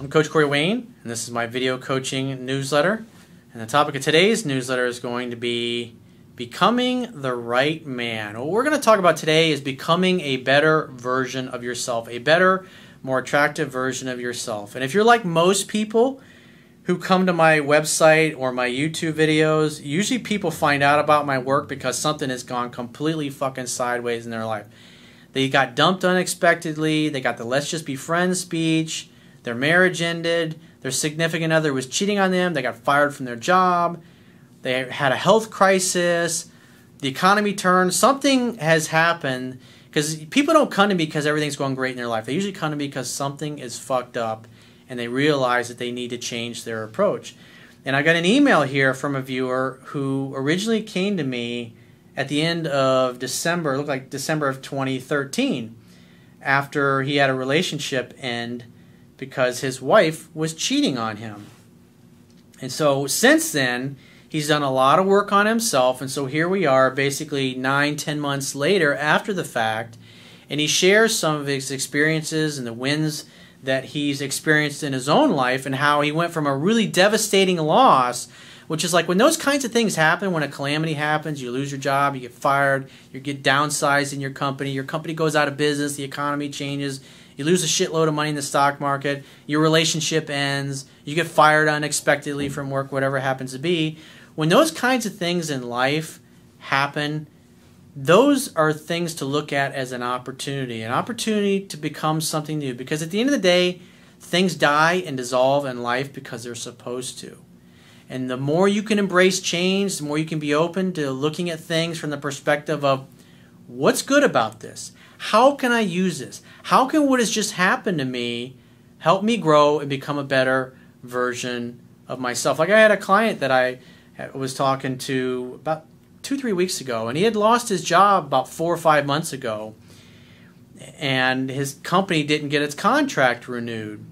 I'm Coach Corey Wayne, and this is my video coaching newsletter. And the topic of today's newsletter is going to be becoming the right man. What we're going to talk about today is becoming a better version of yourself, a better, more attractive version of yourself. And if you're like most people who come to my website or my YouTube videos, usually people find out about my work because something has gone completely fucking sideways in their life. They got dumped unexpectedly, they got the let's just be friends speech, their marriage ended, their significant other was cheating on them, they got fired from their job, they had a health crisis, the economy turned, something has happened, because people don't come to me because everything's going great in their life. They usually come to me because something is fucked up and they realize that they need to change their approach. And I got an email here from a viewer who originally came to me at the end of December, it looked like December of 2013, after he had a relationship end because his wife was cheating on him. And so since then, he's done a lot of work on himself, and so here we are basically 9-10 months later after the fact, and he shares some of his experiences and the wins that he's experienced in his own life and how he went from a really devastating loss, which is like when those kinds of things happen, when a calamity happens, you lose your job, you get fired, you get downsized in your company goes out of business, the economy changes, you lose a shitload of money in the stock market, your relationship ends, you get fired unexpectedly from work, whatever it happens to be. When those kinds of things in life happen, those are things to look at as an opportunity to become something new. Because at the end of the day, things die and dissolve in life because they're supposed to. And the more you can embrace change, the more you can be open to looking at things from the perspective of what's good about this? How can I use this? How can what has just happened to me help me grow and become a better version of myself? Like I had a client that I was talking to about 2-3 weeks ago, and he had lost his job about 4 or 5 months ago, and his company didn't get its contract renewed.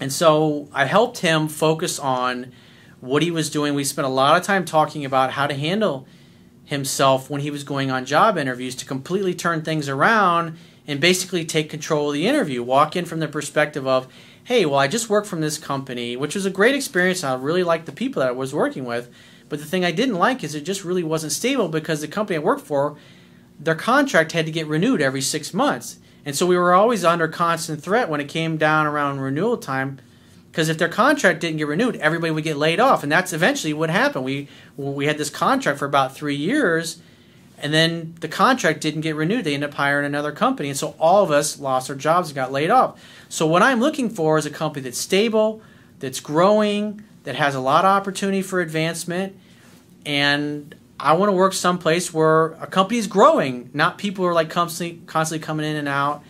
And so I helped him focus on what he was doing. We spent a lot of time talking about how to handle himself when he was going on job interviews to completely turn things around and basically take control of the interview. Walk in from the perspective of, hey, well, I just worked from this company, which was a great experience, and I really liked the people that I was working with. But the thing I didn't like is it just really wasn't stable because the company I worked for, their contract had to get renewed every 6 months. And so we were always under constant threat when it came down around renewal time, because if their contract didn't get renewed, everybody would get laid off. And that's eventually what happened. We had this contract for about 3 years, and then the contract didn't get renewed. They ended up hiring another company. And so all of us lost our jobs and got laid off. So what I'm looking for is a company that's stable, that's growing, that has a lot of opportunity for advancement. And I want to work someplace where a company is growing, not people who are like constantly coming in and out.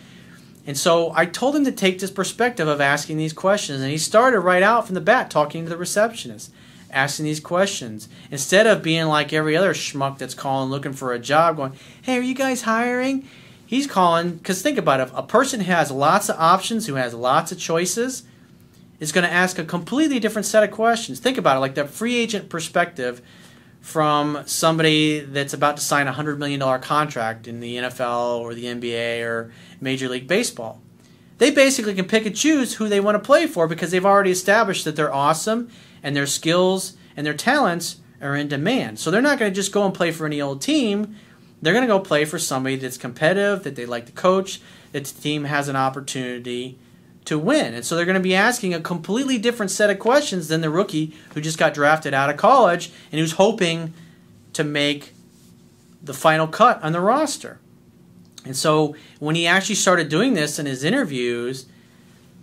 And so I told him to take this perspective of asking these questions. And he started right out from the bat talking to the receptionist, asking these questions. Instead of being like every other schmuck that's calling looking for a job, going, hey, are you guys hiring? He's calling, because think about it, a person who has lots of options, who has lots of choices, is going to ask a completely different set of questions. Think about it, like the free agent perspective from somebody that's about to sign a $100 million contract in the NFL or the NBA or Major League Baseball. They basically can pick and choose who they want to play for because they've already established that they're awesome and their skills and their talents are in demand. So they're not going to just go and play for any old team. They're going to go play for somebody that's competitive, that they like to coach, that the team has an opportunity to win. And so they're going to be asking a completely different set of questions than the rookie who just got drafted out of college and who's hoping to make the final cut on the roster. And so when he actually started doing this in his interviews,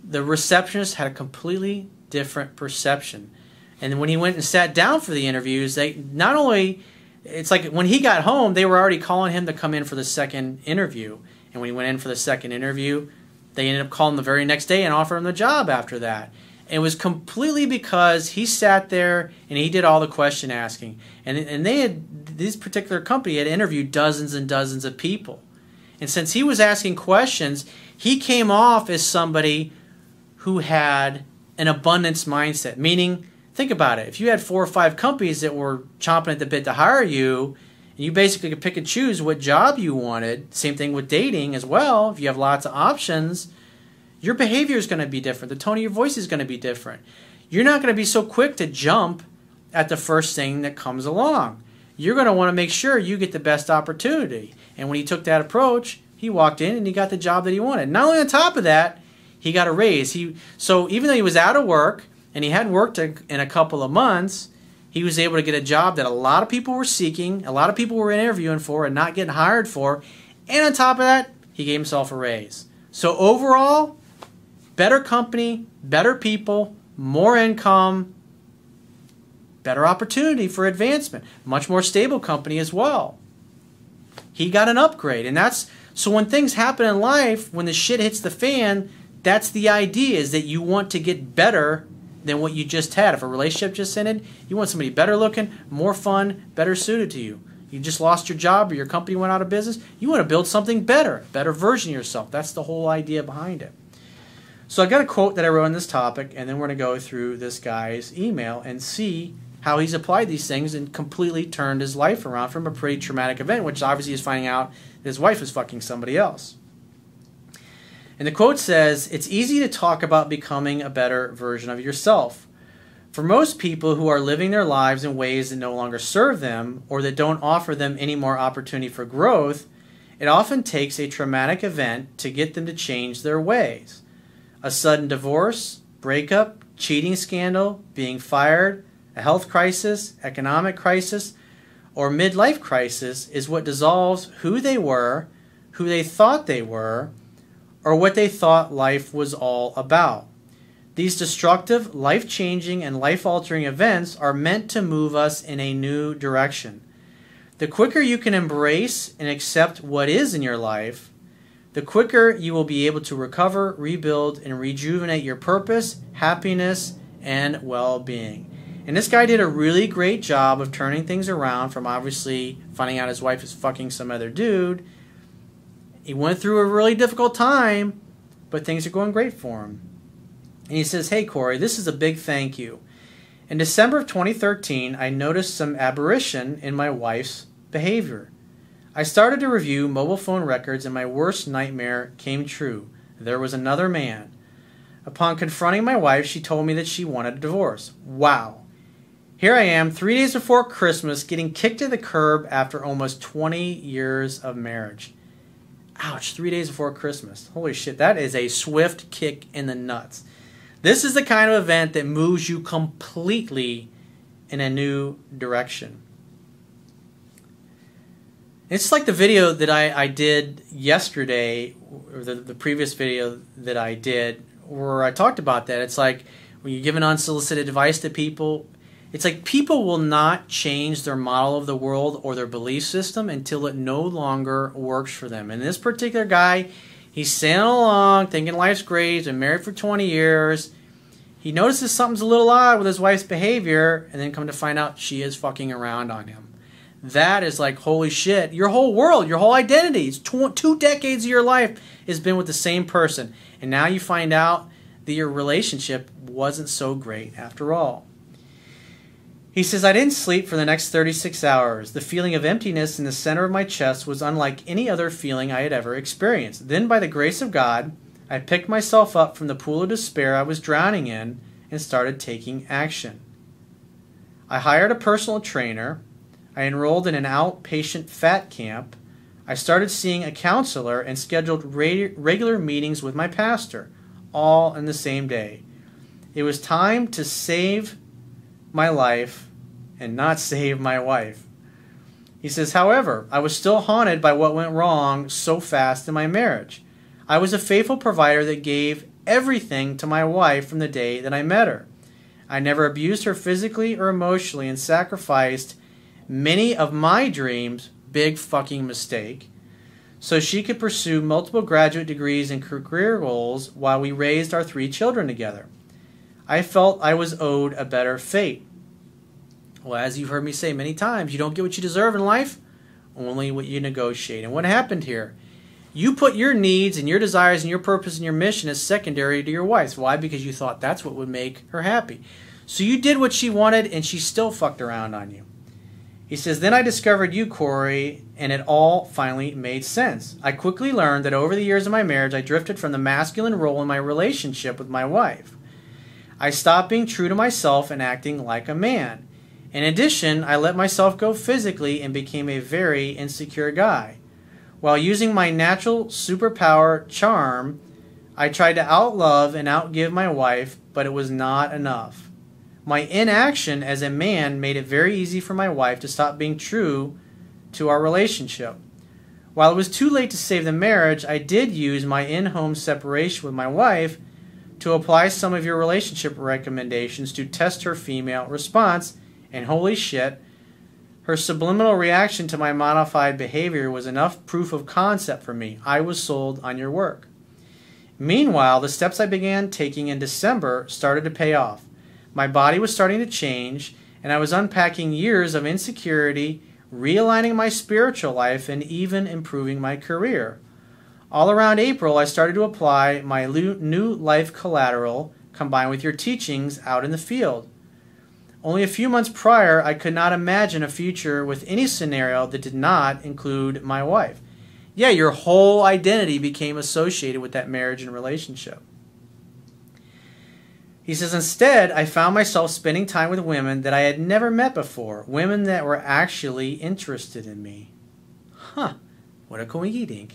the receptionist had a completely different perception. And when he went and sat down for the interviews, they not only, it's like when he got home, they were already calling him to come in for the second interview. And when he went in for the second interview, they ended up calling him the very next day and offering him the job after that. And it was completely because he sat there and he did all the question asking. And they had, this particular company had interviewed dozens and dozens of people. And since he was asking questions, he came off as somebody who had an abundance mindset. Meaning, think about it. If you had 4 or 5 companies that were chomping at the bit to hire you, and you basically could pick and choose what job you wanted, same thing with dating as well. If you have lots of options, your behavior is going to be different. The tone of your voice is going to be different. You're not going to be so quick to jump at the first thing that comes along. You're going to want to make sure you get the best opportunity. And when he took that approach, he walked in and he got the job that he wanted. Not only on top of that, he got a raise. So even though he was out of work and he hadn't worked in a couple of months, he was able to get a job that a lot of people were seeking, a lot of people were interviewing for and not getting hired for. And on top of that, he gave himself a raise. So overall, better company, better people, more income, better opportunity for advancement, much more stable company as well. He got an upgrade, and so when things happen in life, when the shit hits the fan, that's the idea, is that you want to get better than what you just had. If a relationship just ended, you want somebody better looking, more fun, better suited to you. You just lost your job or your company went out of business, you want to build something better, better version of yourself. That's the whole idea behind it. So I got a quote that I wrote on this topic, and then we're going to go through this guy's email and see how he's applied these things and completely turned his life around from a pretty traumatic event, which obviously is finding out that his wife is fucking somebody else. And the quote says, "It's easy to talk about becoming a better version of yourself. For most people who are living their lives in ways that no longer serve them or that don't offer them any more opportunity for growth, it often takes a traumatic event to get them to change their ways. A sudden divorce, breakup, cheating scandal, being fired, a health crisis, economic crisis, or midlife crisis is what dissolves who they were, who they thought they were, or what they thought life was all about. These destructive, life-changing, and life-altering events are meant to move us in a new direction. The quicker you can embrace and accept what is in your life, the quicker you will be able to recover, rebuild, and rejuvenate your purpose, happiness, and well-being." And this guy did a really great job of turning things around from obviously finding out his wife is fucking some other dude. He went through a really difficult time, but things are going great for him. And he says, "Hey, Corey, this is a big thank you. In December of 2013, I noticed some aberration in my wife's behavior. I started to review mobile phone records and my worst nightmare came true. There was another man. Upon confronting my wife, she told me that she wanted a divorce. Wow. Here I am, 3 days before Christmas, getting kicked to the curb after almost 20 years of marriage." Ouch, 3 days before Christmas. Holy shit, that is a swift kick in the nuts. This is the kind of event that moves you completely in a new direction. It's like the video that I did yesterday, or the previous video that I did, where I talked about that. It's like when you give an unsolicited advice to people, it's like people will not change their model of the world or their belief system until it no longer works for them. And this particular guy, he's sailing along, thinking life's great, he's been married for 20 years. He notices something's a little odd with his wife's behavior, and then come to find out she is fucking around on him. That is like, holy shit. Your whole world, your whole identity, 2 decades of your life has been with the same person. And now you find out that your relationship wasn't so great after all. He says, "I didn't sleep for the next 36 hours. The feeling of emptiness in the center of my chest was unlike any other feeling I had ever experienced. Then, by the grace of God, I picked myself up from the pool of despair I was drowning in and started taking action. I hired a personal trainer. I enrolled in an outpatient fat camp. I started seeing a counselor and scheduled regular meetings with my pastor, all in the same day. It was time to save my life and not save my wife." He says, "However, I was still haunted by what went wrong so fast in my marriage. I was a faithful provider that gave everything to my wife from the day that I met her. I never abused her physically or emotionally and sacrificed many of my dreams, big fucking mistake, so she could pursue multiple graduate degrees and career goals while we raised our 3 children together. I felt I was owed a better fate. Well, as you've heard me say many times, you don't get what you deserve in life, only what you negotiate. And what happened here? You put your needs and your desires and your purpose and your mission as secondary to your wife's. Why? Because you thought that's what would make her happy. So you did what she wanted and she still fucked around on you. He says, then I discovered you, Corey, and it all finally made sense. I quickly learned that over the years of my marriage, I drifted from the masculine role in my relationship with my wife. I stopped being true to myself and acting like a man. In addition, I let myself go physically and became a very insecure guy. While using my natural superpower, charm, I tried to outlove and outgive my wife, but it was not enough. My inaction as a man made it very easy for my wife to stop being true to our relationship. While it was too late to save the marriage, I did use my in-home separation with my wife to apply some of your relationship recommendations to test her female response, and holy shit, her subliminal reaction to my modified behavior was enough proof of concept for me. I was sold on your work. Meanwhile, the steps I began taking in December started to pay off. My body was starting to change, and I was unpacking years of insecurity, realigning my spiritual life, and even improving my career. All around April, I started to apply my new life collateral combined with your teachings out in the field. Only a few months prior, I could not imagine a future with any scenario that did not include my wife. Yeah, your whole identity became associated with that marriage and relationship. He says, instead, I found myself spending time with women that I had never met before, women that were actually interested in me. Huh, what a coincidence.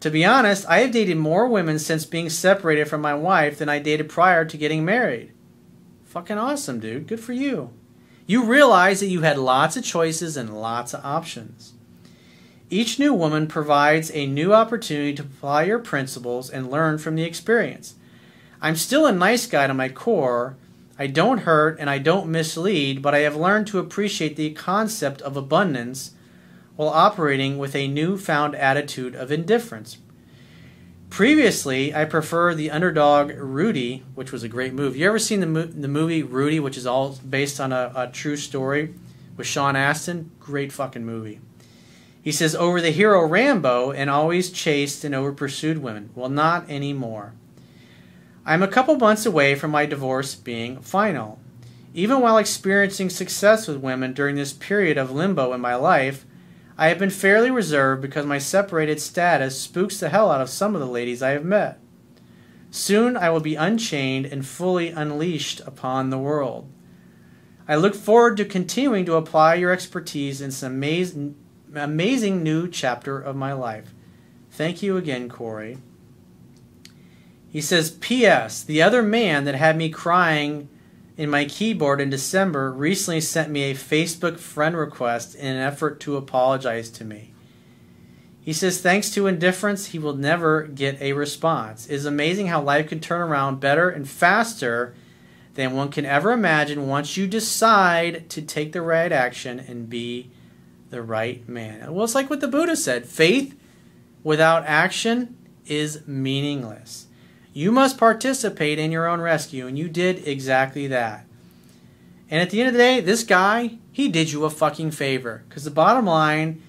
To be honest, I have dated more women since being separated from my wife than I dated prior to getting married. Fucking awesome, dude. Good for you. You realize that you had lots of choices and lots of options. Each new woman provides a new opportunity to apply your principles and learn from the experience. I'm still a nice guy to my core. I don't hurt and I don't mislead, but I have learned to appreciate the concept of abundance while operating with a newfound attitude of indifference. Previously, I preferred the underdog Rudy, which was a great movie. You ever seen the movie Rudy, which is all based on a true story with Sean Astin? Great fucking movie. He says, over the hero Rambo and always chased and over-pursued women. Well, not anymore. I'm a couple months away from my divorce being final. Even while experiencing success with women during this period of limbo in my life, I have been fairly reserved because my separated status spooks the hell out of some of the ladies I have met. Soon I will be unchained and fully unleashed upon the world. I look forward to continuing to apply your expertise in some amazing new chapter of my life. Thank you again, Corey. He says, P.S. The other man that had me crying in my keyboard in December recently sent me a Facebook friend request in an effort to apologize to me. He says, thanks to indifference, he will never get a response. It is amazing how life can turn around better and faster than one can ever imagine once you decide to take the right action and be the right man. Well, it's like what the Buddha said. Faith without action is meaningless. You must participate in your own rescue, and you did exactly that. And at the end of the day, this guy, he did you a fucking favor. Because the bottom line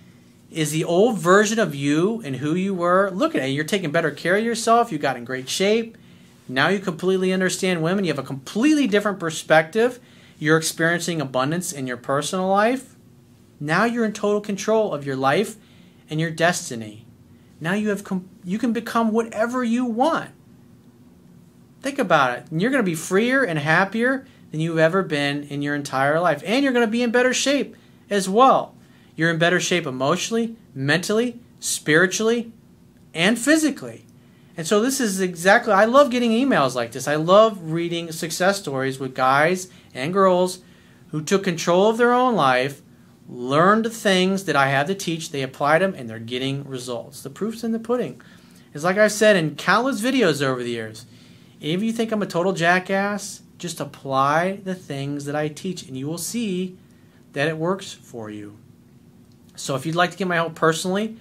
is the old version of you and who you were. Look at it. You're taking better care of yourself. You got in great shape. Now you completely understand women. You have a completely different perspective. You're experiencing abundance in your personal life. Now you're in total control of your life and your destiny. Now you can become whatever you want. Think about it. You're going to be freer and happier than you've ever been in your entire life. And you're going to be in better shape as well. You're in better shape emotionally, mentally, spiritually, and physically. And so this is exactly, I love getting emails like this. I love reading success stories with guys and girls who took control of their own life, learned the things that I have to teach, they applied them, and they're getting results. The proof's in the pudding. It's like I've said in countless videos over the years. If you think I'm a total jackass, just apply the things that I teach and you will see that it works for you. So if you'd like to get my help personally,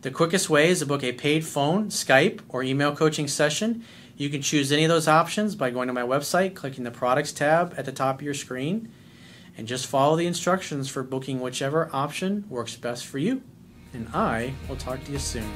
the quickest way is to book a paid phone, Skype, or email coaching session. You can choose any of those options by going to my website, clicking the products tab at the top of your screen, and just follow the instructions for booking whichever option works best for you. And I will talk to you soon.